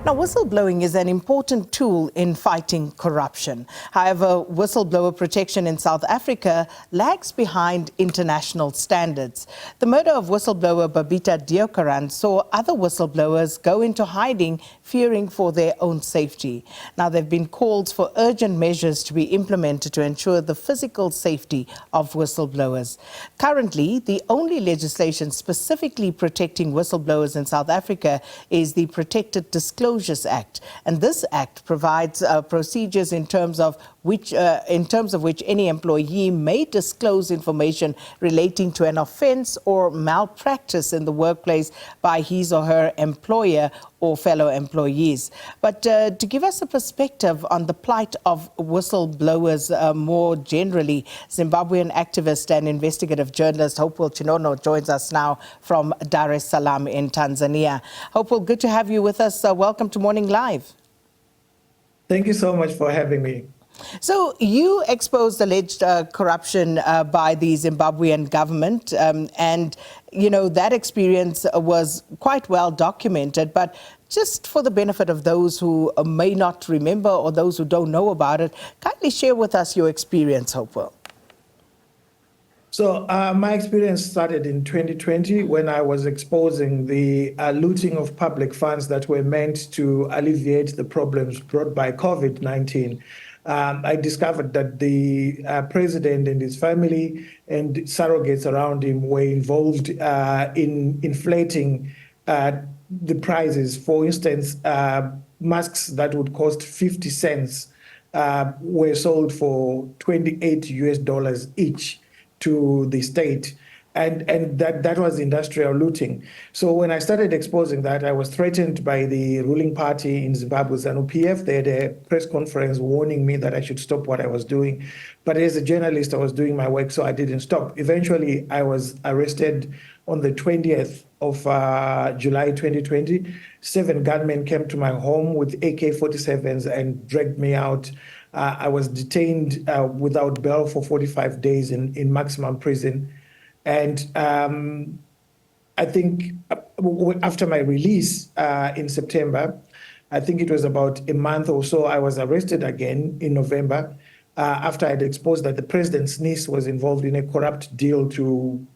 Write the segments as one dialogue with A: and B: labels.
A: Now, whistleblowing is an important tool in fighting corruption. However, whistleblower protection in South Africa lags behind international standards. The murder of whistleblower Babita Deokaran saw other whistleblowers go into hiding, fearing for their own safety. Now, there have been calls for urgent measures to be implemented to ensure the physical safety of whistleblowers. Currently, the only legislation specifically protecting whistleblowers in South Africa is the Protected Disclosures Act, and this act provides procedures in terms of which any employee may disclose information relating to an offence or malpractice in the workplace by his or her employer or fellow employees. But to give us a perspective on the plight of whistleblowers more generally, Zimbabwean activist and investigative journalist Hopewell Chin'ono joins us now from Dar es Salaam in Tanzania. Hopewell, good to have you with us. Welcome to Morning Live.
B: Thank you so much for having me.
A: So you exposed alleged corruption by the Zimbabwean government, and you know that experience was quite well documented. But just for the benefit of those who may not remember or those who don't know about it, kindly share with us your experience, Hopewell.
B: So my experience started in 2020 when I was exposing the looting of public funds that were meant to alleviate the problems brought by COVID-19. I discovered that the president and his family and surrogates around him were involved in inflating the prices. For instance, masks that would cost 50 cents were sold for $28 each to the state. And that was industrial looting. So when I started exposing that, I was threatened by the ruling party in Zimbabwe, ZANU-PF. They had a press conference warning me that I should stop what I was doing. But as a journalist, I was doing my work, so I didn't stop. Eventually, I was arrested on the 20th of July 2020. 7 gunmen came to my home with AK-47s and dragged me out. I was detained without bail for 45 days in maximum prison. And I think after my release in September, I think it was about a month or so, I was arrested again in November after I'd exposed that the president's niece was involved in a corrupt deal to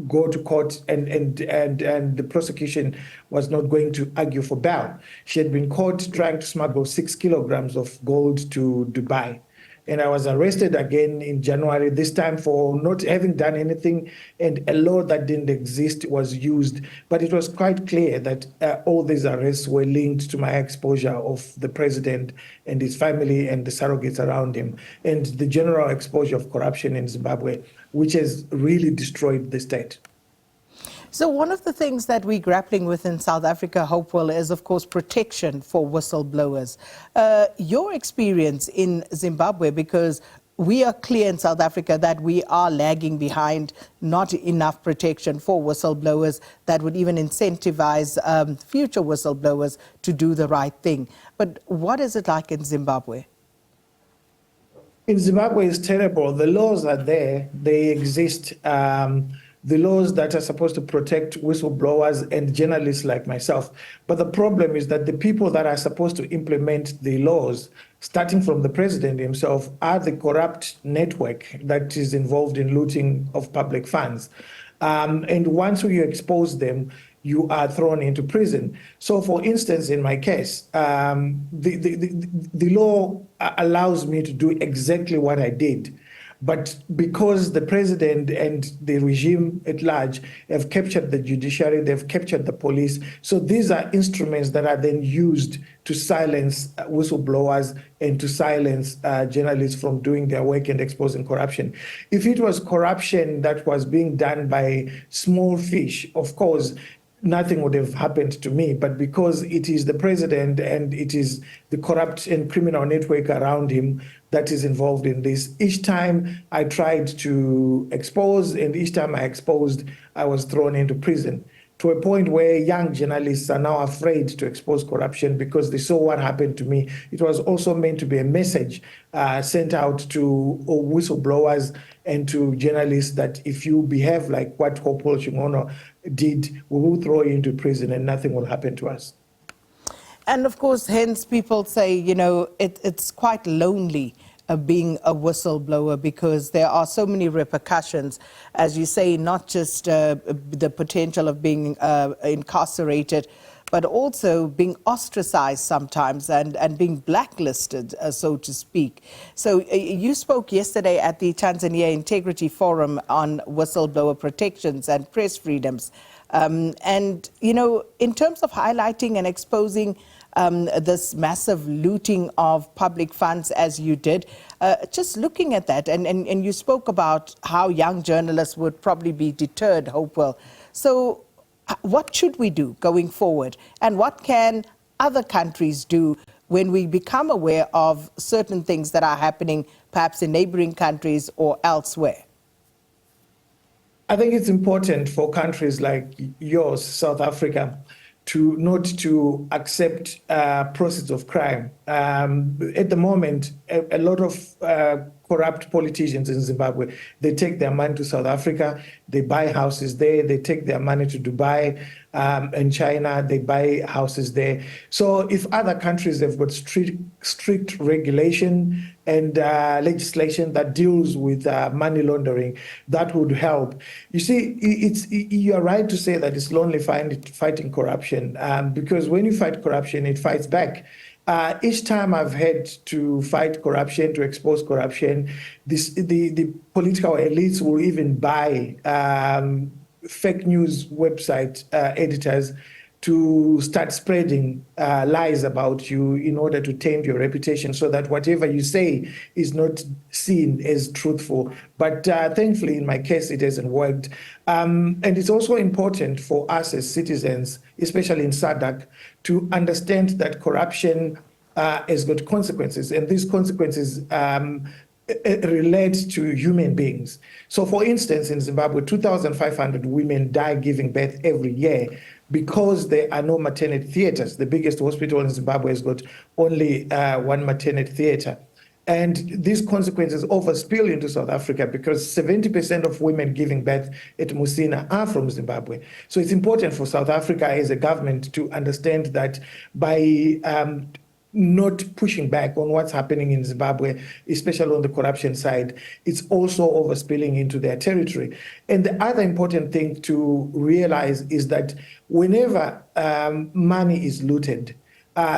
B: go to court, and the prosecution was not going to argue for bail. She had been caught trying to smuggle 6 kilograms of gold to Dubai. And I was arrested again in January, this time for not having done anything, and a law that didn't exist was used. But it was quite clear that all these arrests were linked to my exposure of the president and his family and the surrogates around him, and the general exposure of corruption in Zimbabwe, which has really destroyed the state.
A: So one of the things that we're grappling with in South Africa, Hopewell, is, of course, protection for whistleblowers. Your experience in Zimbabwe, because we are clear in South Africa that we are lagging behind, not enough protection for whistleblowers that would even incentivize future whistleblowers to do the right thing. But what is it like in Zimbabwe?
B: In Zimbabwe, it's terrible. The laws are there. They exist. The laws that are supposed to protect whistleblowers and journalists like myself. But the problem is that the people that are supposed to implement the laws, starting from the president himself, are the corrupt network that is involved in looting of public funds. And once you expose them, you are thrown into prison. So for instance, in my case, the law allows me to do exactly what I did. But because the president and the regime at large have captured the judiciary, they've captured the police. So these are instruments that are then used to silence whistleblowers and to silence journalists from doing their work and exposing corruption. If it was corruption that was being done by small fish, of course, nothing would have happened to me. But because it is the president and it is the corrupt and criminal network around him that is involved in this, each time I tried to expose, and each time I exposed, I was thrown into prison, to a point where young journalists are now afraid to expose corruption because they saw what happened to me. It was also meant to be a message sent out to whistleblowers and to journalists that if you behave like what Hopewell Chin'ono did, we will throw you into prison and nothing will happen to us.
A: And of course, hence people say, you know, it's quite lonely being a whistleblower because there are so many repercussions, as you say, not just the potential of being incarcerated, but also being ostracized sometimes and being blacklisted, so to speak. So you spoke yesterday at the Tanzania Integrity Forum on whistleblower protections and press freedoms. And, you know, in terms of highlighting and exposing this massive looting of public funds as you did, just looking at that, and you spoke about how young journalists would probably be deterred, Hopewell. So what should we do going forward? And what can other countries do when we become aware of certain things that are happening perhaps in neighboring countries or elsewhere?
B: I think it's important for countries like yours, South Africa, to not to accept proceeds of crime. At the moment, a lot of corrupt politicians in Zimbabwe, they take their money to South Africa, they buy houses there, they take their money to Dubai and China, they buy houses there. So if other countries have got strict regulation and legislation that deals with money laundering, that would help. You see, you're right to say that it's lonely fighting corruption, because when you fight corruption, it fights back. Each time I've had to fight corruption, to expose corruption, the political elites will even buy fake news website editors to start spreading lies about you in order to taint your reputation so that whatever you say is not seen as truthful. But thankfully, in my case, it hasn't worked. And it's also important for us as citizens, especially in SADC, to understand that corruption has got consequences, and these consequences relate to human beings. So for instance, in Zimbabwe, 2,500 women die giving birth every year because there are no maternity theaters. The biggest hospital in Zimbabwe has got only one maternity theater. And these consequences overspill into South Africa because 70% of women giving birth at Musina are from Zimbabwe. So it's important for South Africa as a government to understand that by not pushing back on what's happening in Zimbabwe, especially on the corruption side, it's also overspilling into their territory. And the other important thing to realize is that whenever money is looted,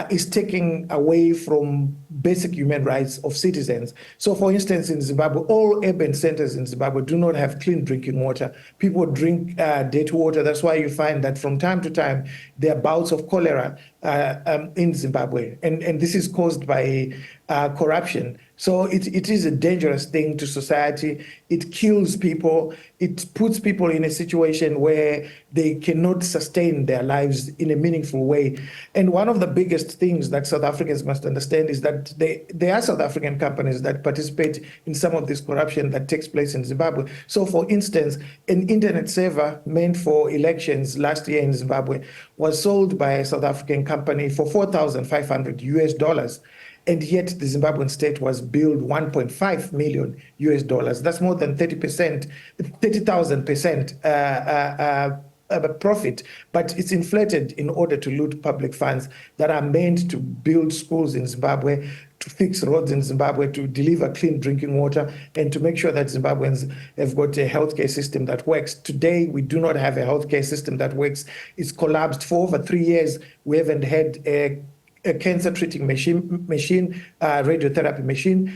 B: is taking away from basic human rights of citizens. So for instance, in Zimbabwe, all urban centers in Zimbabwe do not have clean drinking water. People drink dirty water. That's why you find that from time to time, there are bouts of cholera in Zimbabwe. And this is caused by corruption. So it is a dangerous thing to society. It kills people. It puts people in a situation where they cannot sustain their lives in a meaningful way. And one of the biggest things that South Africans must understand is that there are South African companies that participate in some of this corruption that takes place in Zimbabwe. So for instance, an internet server meant for elections last year in Zimbabwe was sold by a South African company for $4,500. And yet the Zimbabwean state was billed $1.5 million. That's more than 30%, 30,000% profit, but it's inflated in order to loot public funds that are meant to build schools in Zimbabwe, to fix roads in Zimbabwe, to deliver clean drinking water, and to make sure that Zimbabweans have got a healthcare system that works. Today, we do not have a healthcare system that works. It's collapsed for over 3 years. We haven't had a cancer treating machine, radiotherapy machine,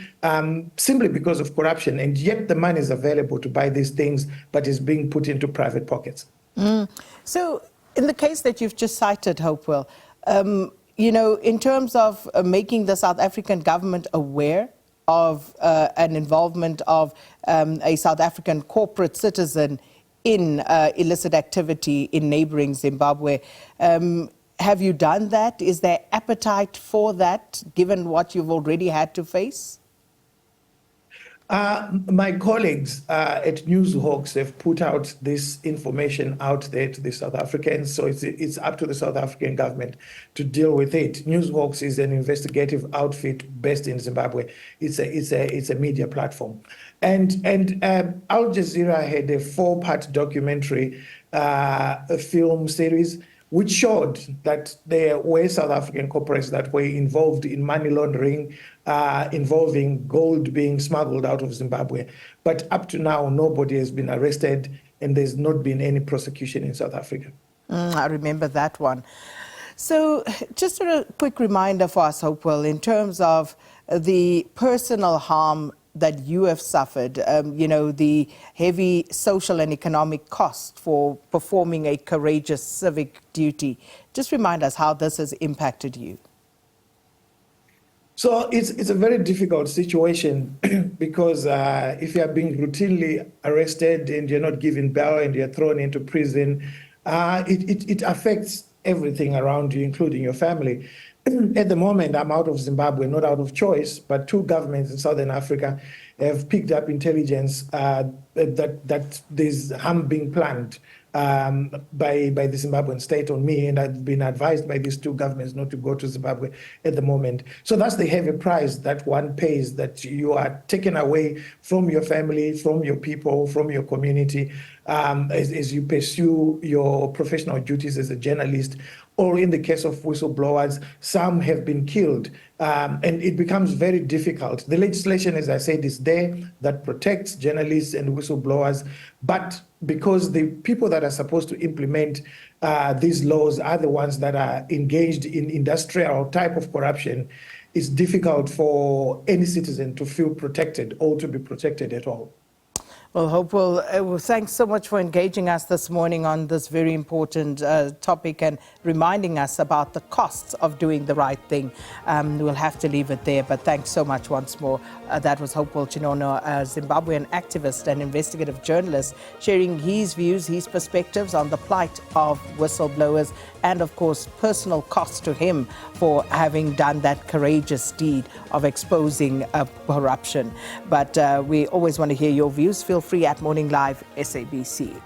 B: simply because of corruption. And yet the money is available to buy these things, but is being put into private pockets.
A: So in the case that you've just cited, Hopewell, you know, in terms of making the South African government aware of an involvement of a South African corporate citizen in illicit activity in neighboring Zimbabwe, have you done that? Is there appetite for that, given what you've already had to face?
B: My colleagues at Newshawks have put out this information out there to the South Africans, so it's up to the South African government to deal with it. Newshawks is an investigative outfit based in Zimbabwe. It's a media platform, and Al Jazeera had a 4-part documentary film series which showed that there were South African corporates that were involved in money laundering, involving gold being smuggled out of Zimbabwe. But up to now, nobody has been arrested, and there's not been any prosecution in South Africa.
A: I remember that one. So just a quick reminder for us, Hopewell, in terms of the personal harm that you have suffered, the heavy social and economic cost for performing a courageous civic duty. Just remind us how this has impacted you.
B: So it's a very difficult situation because if you are being routinely arrested and you're not given bail and you're thrown into prison, it affects everything around you, including your family. At the moment, I'm out of Zimbabwe, not out of choice, but two governments in Southern Africa have picked up intelligence that there's harm being planned by the Zimbabwean state on me, and I've been advised by these two governments not to go to Zimbabwe at the moment. So that's the heavy price that one pays, that you are taken away from your family, from your people, from your community, as you pursue your professional duties as a journalist. Or in the case of whistleblowers, some have been killed, and it becomes very difficult. The legislation, as I said, is there that protects journalists and whistleblowers, but because the people that are supposed to implement these laws are the ones that are engaged in industrial type of corruption, it's difficult for any citizen to feel protected or to be protected at all.
A: Well, Hopewell, thanks so much for engaging us this morning on this very important topic and reminding us about the costs of doing the right thing. We'll have to leave it there, but thanks so much once more. That was Hopewell Chin'ono, a Zimbabwean activist and investigative journalist, sharing his views, his perspectives on the plight of whistleblowers and, of course, personal cost to him for having done that courageous deed of exposing corruption. But we always want to hear your views. Feel free at Morning Live SABC.